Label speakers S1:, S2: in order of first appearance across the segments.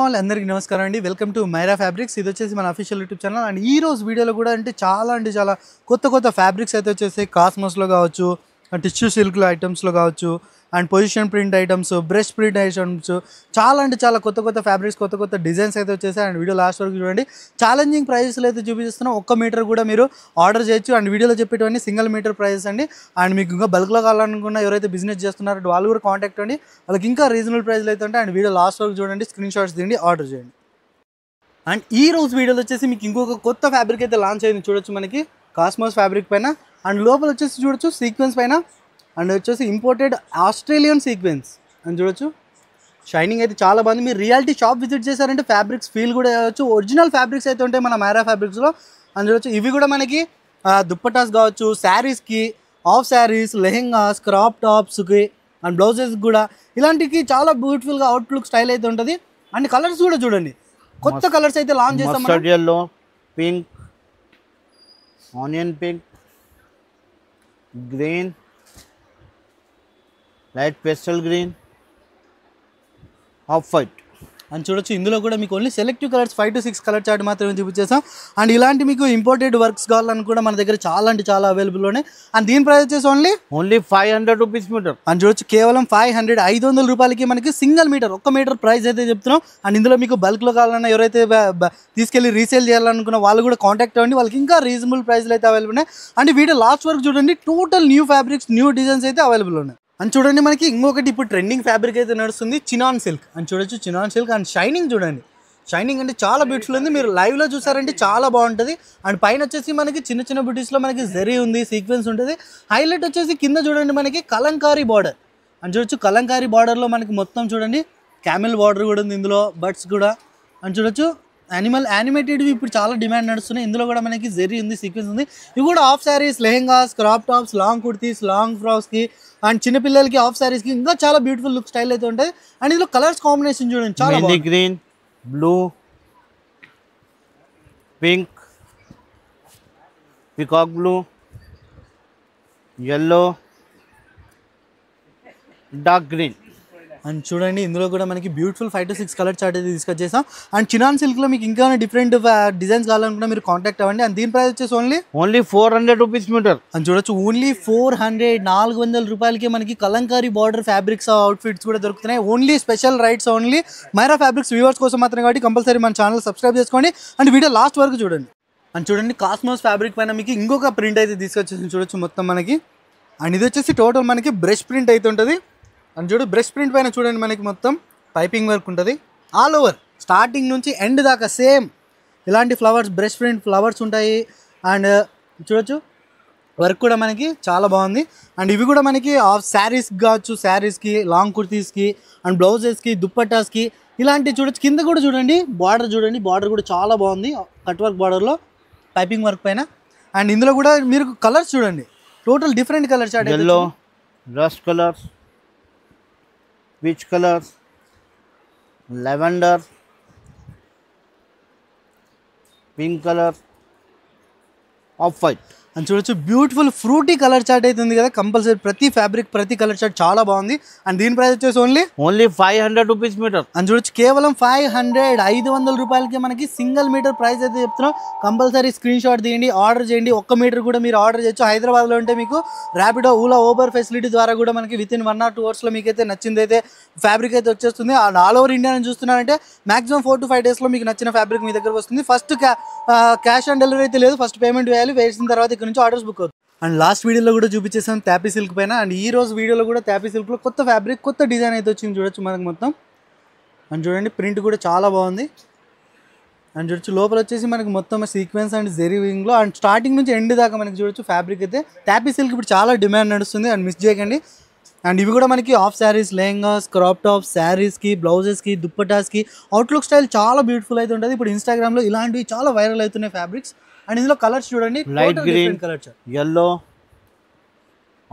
S1: అందరికీ నమస్కారం అండి. Welcome to Myra fabrics. ఇది వచ్చేసి మన అఫీషియల్ యూట్యూబ్ ఛానల్. అండ్ ఈ రోజు వీడియోలో కూడా అంటే చాలా కొత్త ఫ్యాబ్రిక్స్ అయితే వచ్చేసి కాస్మోస్లో కావచ్చు, టిష్యూ సిల్క్లో ఐటమ్స్లో కావచ్చు, and position print items, brush print items, చాలా కొత్త ఫ్యాబ్రిక్స్, కొత్త డిజైన్స్ అయితే వచ్చేసాయి. అండ్ వీడియో లాస్ట్ వరకు చూడండి. ఛాలెంజింగ్ ప్రైజెస్లో అయితే చూపిస్తున్నాం. 1 మీటర్ కూడా మీరు ఆర్డర్ చేయొచ్చు. అండ్ వీడియోలో చెప్పేటువంటి సింగిల్ మీటర్ ప్రైజెస్ అండి. అండ్ మీకు ఇంకా బల్క్లో కావాలనుకున్న ఎవరైతే బిజినెస్ చేస్తున్నారో వాళ్ళు కూడా కాంటాక్ట్ అండి. వాళ్ళకి ఇంకా రీజనబుల్ ప్రైస్లో అయితే ఉంటాయి. అండ్ వీడియో లాస్ట్ వరకు చూడండి, స్క్రీన్ షాట్స్ తీయండి, ఆర్డర్ చేయండి. అండ్ ఈ రోజు వీడియోలో వచ్చేసి మీకు ఇంకొక కొత్త ఫ్యాబ్రిక్ అయితే లాంచ్ అయింది. చూడొచ్చు మనకి కాస్మోస్ ఫ్యాబ్రిక్ పైన. అండ్ లోపల వచ్చేసి చూడొచ్చు సీక్వెన్స్ పైన, అండ్ వచ్చేసి ఇంపోర్టెడ్ ఆస్ట్రేలియన్ సీక్వెన్స్ అని చూడొచ్చు. షైనింగ్ అయితే చాలా బాగుంది. మీరు రియాలిటీ షాప్ విజిట్ చేశారంటే ఫ్యాబ్రిక్స్ ఫీల్ కూడా చేయవచ్చు. ఒరిజినల్ ఫ్యాబ్రిక్స్ అయితే ఉంటాయి మన మైరా ఫ్యాబ్రిక్స్లో. అని చూడొచ్చు. ఇవి కూడా మనకి దుప్పటాస్ కావచ్చు, శారీస్కి, ఆఫ్ శారీస్, లెహెంగాస్, క్రాప్ టాప్స్కి అండ్ బ్లౌజెస్ కూడా ఇలాంటికి చాలా బ్యూటిఫుల్గా అవుట్లుక్ స్టైల్ అయితే ఉంటుంది. అండ్ కలర్స్ కూడా చూడండి, కొత్త కలర్స్ అయితే లాంచ్ చేస్తాం.
S2: Mustard yellow, pink, onion pink, green, light pastel green, off white
S1: అని చూడొచ్చు. ఇందులో కూడా మీకు only selective colours 5 to 6 colour chart మాత్రమే చూపించేసాం. అండ్ ఇలాంటి మీకు ఇంపోర్టెడ్ వర్క్స్ కావాలని కూడా మన దగ్గర చాలా అవైలబుల్ ఉన్నాయి. అండ్ దీని ప్రైస్ వచ్చేసి
S2: ఓన్లీ 500 రూపీస్ మీటర్
S1: అని చూడొచ్చు. కేవలం 500 రూపాయలకి మనకి సింగిల్ మీటర్, 1 మీటర్ ప్రైస్ అయితే చెప్తున్నాం. అండ్ ఇందులో మీకు బల్క్లో కావాలన్నా ఎవరైతే తీసుకెళ్ళి రీసేల్ చేయాలనుకున్న వాళ్ళు కూడా కాంటాక్ట్ అవ్వండి. వాళ్ళకి ఇంకా రీజనబుల్ ప్రైస్లు అయితే అవైలబుల్ ఉన్నాయి. అండ్ వీడియో లాస్ట్ వరకు చూడండి, total new fabrics, new designs అయితే అవైలబుల్ ఉన్నాయి. అని చూడండి, మనకి ఇంకొకటి ఇప్పుడు ట్రెండింగ్ ఫ్యాబ్రిక్ అయితే నడుస్తుంది, చినాన్ సిల్క్ అని చూడొచ్చు. చినాన్ సిల్క్ అండ్ షైనింగ్ చూడండి. షైనింగ్ అంటే చాలా బ్యూటిఫుల్ ఉంది. మీరు లైవ్లో చూసారంటే చాలా బాగుంటుంది. అండ్ పైన వచ్చేసి మనకి చిన్న బుటీస్లో మనకి జరీ ఉంది, సీక్వెన్స్ ఉంటుంది. హైలైట్ వచ్చేసి కింద చూడండి మనకి కలంకారీ బార్డర్ అని చూడొచ్చు. కలంకారీ బార్డర్లో మనకి మొత్తం చూడండి క్యామెల్ బార్డర్ కూడా ఉంది, ఇందులో బర్డ్స్ కూడా అని చూడొచ్చు. యానిమేటెడ్వి ఇప్పుడు చాలా డిమాండ్ నడుస్తున్నాయి. ఇందులో కూడా మనకి జెరీ ఉంది, సీక్వెన్స్ ఉంది. ఇవి కూడా half saris, lehengas, crop tops, long kurtis, long ఫ్రాక్స్కి అండ్ చిన్నపిల్లలకి ఆఫ్ శారీస్కి ఇంకా చాలా బ్యూటిఫుల్ లుక్ స్టైల్ అయితే ఉంటుంది. అండ్ ఇందులో కలర్స్ కాంబినేషన్ చూడండి చాలా బాగుంది.
S2: Green, blue, pink, peacock blue, yellow, dark green
S1: and చూడండి, ఇందులో కూడా మనకి బ్యూటిఫుల్ 5 to 6 కలర్ చార్ట్ అయితే తీసుకొచ్చేసాం. అండ్ చినాన్ సిల్క్లో మీకు ఇంకా డిఫరెంట్ డిజైన్స్ కావాలనుకుంటే మీరు కాంటాక్ట్ అవ్వండి. అండ్ దీని ప్రైస్ వచ్చేసి
S2: ఓన్లీ 400 రూపీస్ మీటర్
S1: అని చూడొచ్చు. ఓన్లీ 400 రూపాయలకి మనకి కలంకారీ బార్డర్ ఫ్యాబ్రిక్స్ అవుట్ఫిట్స్ కూడా దొరుకుతున్నాయి. Only special rights only Myra fabrics viewers కోసం మాత్రమే, కాబట్టి కంపల్సరీ మన ఛానల్ సబ్స్క్రైబ్ చేసుకోండి. అండ్ వీడియో లాస్ట్ వరకు చూడండి. అండ్ చూడండి, కాస్మోస్ ఫ్యాబ్రిక్ పైన మీకు ఇంకొక ప్రింట్ అయితే తీసుకొచ్చేసి చూడొచ్చు మొత్తం మనకి. అండ్ ఇది వచ్చేసి టోటల్ మనకి బ్రష్ ప్రింట్ అయితే ఉంటుంది. అని చూడు, బ్రష్ ప్రింట్ పైన చూడండి మనకి మొత్తం పైపింగ్ వర్క్ ఉంటుంది. ఆల్ ఓవర్ స్టార్టింగ్ నుంచి ఎండ్ దాకా సేమ్ ఇలాంటి ఫ్లవర్స్, బ్రష్ ప్రింట్ ఫ్లవర్స్ ఉంటాయి. అండ్ చూడొచ్చు వర్క్ కూడా మనకి చాలా బాగుంది. అండ్ ఇవి కూడా మనకి ఆఫ్ శారీస్ కావచ్చు, శారీస్కి, లాంగ్ కుర్తీస్కి అండ్ బ్లౌజెస్కి, దుప్పటాస్కి ఇలాంటి చూడొచ్చు. కింద కూడా చూడండి బార్డర్, చూడండి బార్డర్ కూడా చాలా బాగుంది, కట్ వర్క్ బార్డర్లో పైపింగ్ వర్క్ పైన. అండ్ ఇందులో కూడా మీరు కలర్స్ చూడండి, total different colours,
S2: yellow, rust colors, peach colors, lavender, pink color, off white
S1: అని చూడొచ్చు. బ్యూటిఫుల్ ఫ్రూటీ కలర్ చార్ట్ అయితే ఉంది కదా. కంపల్సరీ ప్రతి ఫ్యాబ్రిక్, ప్రతి కలర్ చార్ట్ చాలా బాగుంది. అండ్ దీని ప్రైస్ వచ్చేసి
S2: ఓన్లీ 500 రూపీస్ మీటర్
S1: అని చూడొచ్చు. కేవలం 500 రూపాయలకి మనకి సింగిల్ మీటర్ ప్రైస్ అయితే చెప్తున్నాం. కంపల్సరీ స్క్రీన్ షాట్ తీయండి, ఆర్డర్ చేయండి. 1 మీటర్ కూడా మీరు ఆర్డర్ చేయొచ్చు. హైదరాబాద్లో ఉంటే మీకు ర్యాపిడో, ఓలా, ఊబర్ ఫెసిలిటీ ద్వారా కూడా మనకి వితిన్ 1 or 2 అవర్స్లో మీకైతే నచ్చింది అయితే ఫ్యాబ్రిక్ అయితే వచ్చేస్తుంది. అండ్ ఆల్ ఓవర్ ఇండియా నుంచి చూస్తున్నారంటే మాక్సిమం 4 to 5 డేస్లో మీకు నచ్చిన ఫ్యాబ్రిక్ మీ దగ్గర వస్తుంది. ఫస్ట్ క్యాష్ ఆన్ డెలివరీ అయితే లేదు, ఫస్ట్ పేమెంట్ వేయాలి. వేసిన తర్వాత ఇక్కడ నుంచి ఆర్డర్స్ బుక్ అవుతుంది. అండ్ లాస్ట్ వీడియోలో కూడా చూపించేసాం తాపీ సిల్క్ పైన. అండ్ ఈ రోజు వీడియోలో కూడా తాపీ సిల్క్లో కొత్త ఫ్యాబ్రిక్, కొత్త డిజైన్ అయితే వచ్చింది చూడొచ్చు మనకి మొత్తం. అండ్ చూడండి ప్రింట్ కూడా చాలా బాగుంది. అండ్ చూడొచ్చు లోపల వచ్చేసి మనకి మొత్తం సీక్వెన్స్ అండ్ జెరీ వింగ్లో అండ్ స్టార్టింగ్ నుంచి ఎండ్ దాకా మనకి చూడొచ్చు ఫ్యాబ్రిక్ అయితే. తాపీ సిల్క్ ఇప్పుడు చాలా డిమాండ్ నడుస్తుంది, అండ్ మిస్ చేయకండి. అండ్ ఇవి కూడా మనకి of saris, lehengas, crop tops, శారీస్కి, బ్లౌజెస్కి, దుప్పటాస్కి అవుట్లుక్ స్టైల్ చాలా బ్యూటిఫుల్ అయితే ఉంటుంది. ఇప్పుడు ఇన్స్టాగ్రామ్లో ఇలాంటివి చాలా వైరల్ అవుతున్నాయి ఫ్యాబ్రిక్స్. అండ్ ఇందులో కలర్స్ చూడండి,
S2: light green,
S1: colours,
S2: yellow,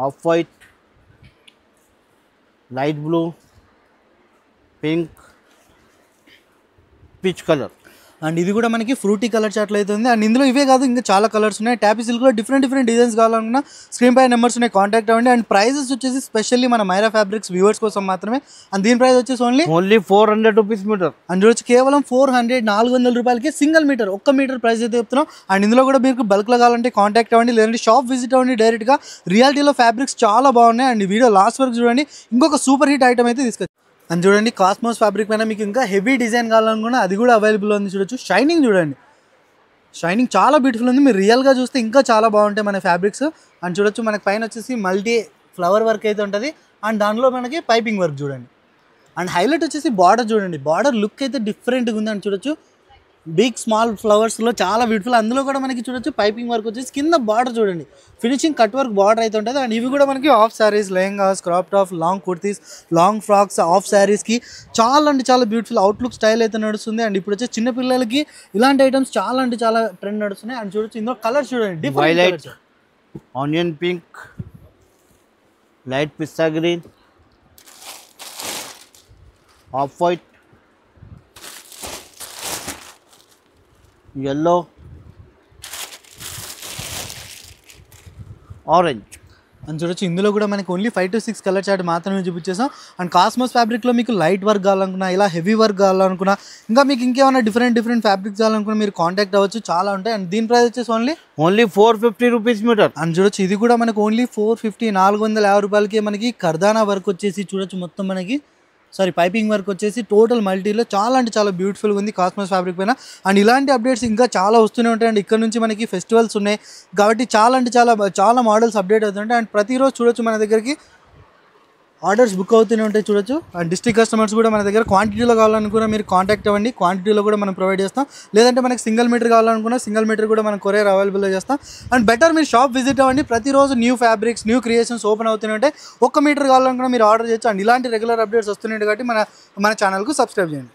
S2: off white, light blue, pink, peach colour
S1: and ఇది కూడా మనకి ఫ్రూటీ కలర్ చార్ట్లో అయితే ఉంది. అండ్ ఇందులో ఇవే కాదు ఇంకా చాలా కలర్స్ ఉన్నాయి. ట్యాపీ సిల్క్లో డిఫరెంట్ డిజైన్స్ కావాలనుకున్నా స్క్రీన్ పై నెంబర్స్ ఉన్నాయి, కాంటాక్ట్ అవ్వండి. అండ్ ప్రైజెస్ వచ్చేసి స్పెషల్లీ మన మైరా ఫ్యాబ్రిక్స్ వ్యూవర్స్ కోసం మాత్రమే. అండ్ దీని ప్రైస్ వచ్చేసి
S2: ఓన్లీ 400 రూపీస్ మీటర్.
S1: అండ్ చూడొచ్చు కేవలం 400 రూపాయలకి సింగిల్ మీటర్, ఒక్క మీటర్ ప్రైస్ అయితే చెప్తున్నాం. అండ్ ఇందులో కూడా మీకు బల్క్లో కావాలంటే కాంటాక్ట్ అవ్వండి, లేదంటే షాప్ విజిట్ అవ్వండి డైరెక్ట్గా. రియాలిటీలో ఫ్యాబ్రిక్స్ చాలా బాగున్నాయి. అండ్ ఈ వీడియో లాస్ట్ వరకు చూడండి, ఇంకొక సూపర్ హిట్ ఐటమ్ అయితే తీసుకొచ్చి. అండ్ చూడండి కాస్మోస్ ఫ్యాబ్రిక్ పైన మీకు ఇంకా హెవీ డిజైన్ కావాలనుకున్నా అది కూడా అవైలబుల్ ఉంది. చూడొచ్చు షైనింగ్, చూడండి షైనింగ్ చాలా బ్యూటిఫుల్ ఉంది. మీరు రియల్గా చూస్తే ఇంకా చాలా బాగుంటాయి మన ఫ్యాబ్రిక్స్. అండ్ చూడొచ్చు మనకి పైన వచ్చేసి మల్టీ ఫ్లవర్ వర్క్ అయితే ఉంటుంది. అండ్ దానిలో మనకి పైపింగ్ వర్క్ చూడండి. అండ్ హైలైట్ వచ్చేసి బార్డర్ చూడండి, బార్డర్ లుక్ అయితే డిఫరెంట్గా ఉంది. అండ్ చూడొచ్చు బిగ్ స్మాల్ ఫ్లవర్స్లో చాలా బ్యూటిఫుల్. అందులో కూడా మనకి చూడొచ్చు పైపింగ్ వర్క్ వచ్చేసి కింద బార్డర్ చూడండి, ఫినిషింగ్ కట్ వర్క్ బార్డర్ అయితే ఉంటుంది. అండ్ ఇవి కూడా మనకి of saris, lehengas, crop top, long kurtis, long frocks, of శారీస్కి చాలా అంటే చాలా బ్యూటిఫుల్ అవుట్లుక్ స్టైల్ అయితే నడుస్తుంది. అండ్ ఇప్పుడు వచ్చే చిన్నపిల్లలకి ఇలాంటి ఐటమ్స్ చాలా అంటే చాలా ట్రెండ్ నడుస్తున్నాయి. అండ్ చూడొచ్చు ఇందులో కలర్స్ చూడండి, different
S2: onion pink, light pista green, off white, yellow, orange.
S1: అని చూడొచ్చు ఇందులో కూడా మనకి ఓన్లీ 5 to 6 కలర్ చార్ట్ మాత్రమే చూపించేసాం. అండ్ కాస్మోస్ ఫ్యాబ్రిక్లో మీకు లైట్ వర్క్ కావాలనుకున్నా, ఇలా హెవీ వర్క్ కావాలనుకున్నా, ఇంకా మీకు ఇంకేమైనా డిఫరెంట్ ఫ్యాబ్రిక్స్ కావాలనుకున్నా మీరు కాంటాక్ట్ అవ్వచ్చు, చాలా ఉంటాయి. అండ్ దీని ప్రైస్ వచ్చేసి
S2: ఓన్లీ 450 రూపీస్ మీటర్.
S1: అని చూడొచ్చు ఇది కూడా మనకు ఓన్లీ 450, 450 రూపాయలకి మనకి కర్దానా వర్క్ వచ్చేసి చూడొచ్చు మొత్తం మనకి పైపింగ్ వర్క్ వచ్చేసి టోటల్ మల్టీలో చాలా అంటే చాలా బ్యూటిఫుల్గా ఉంది కాస్మోస్ ఫ్యాబ్రిక్ పైన. అండ్ ఇలాంటి అప్డేట్స్ ఇంకా చాలా వస్తూనే ఉంటాయి. అండ్ ఇక్కడ నుంచి మనకి ఫెస్టివల్స్ ఉన్నాయి కాబట్టి చాలా అంటే చాలా మోడల్స్ అప్డేట్ అవుతుంటాయి. అండ్ ప్రతిరోజు చూడొచ్చు మన దగ్గరికి ఆర్డర్స్ బుక్ అవుతూనే ఉంటాయి చూడొచ్చు. అండ్ డిస్ట్రిక్ట్ కస్టమర్స్ కూడా మన దగ్గర క్వాంటిటీలో కావాలనుకున్నా మీరు కాంటాక్ట్ అవ్వండి, క్వాంటిటీలో కూడా మనం ప్రొవైడ్ చేస్తాం. లేదంటే మనకి సింగిల్ మీటర్ కావాలనుకున్నా సింగిల్ మీటర్ కూడా మనం కొరియర్ అవైలబుల్గా చేస్తాం. అండ్ బెటర్ మీరు షాప్ విజిట్ అవ్వండి, ప్రతిరోజు new fabrics, new creations open అవుతూనే ఉంటాయి. ఒక్క మీటర్ కావాలనుకున్నా మీరు ఆర్డర్ చేయొచ్చు. అండ్ ఇలాంటి రెగ్యులర్ అప్డేట్స్ వస్తున్నాయి కాబట్టి మన ఛానల్కు సబ్స్క్రైబ్ చేయండి.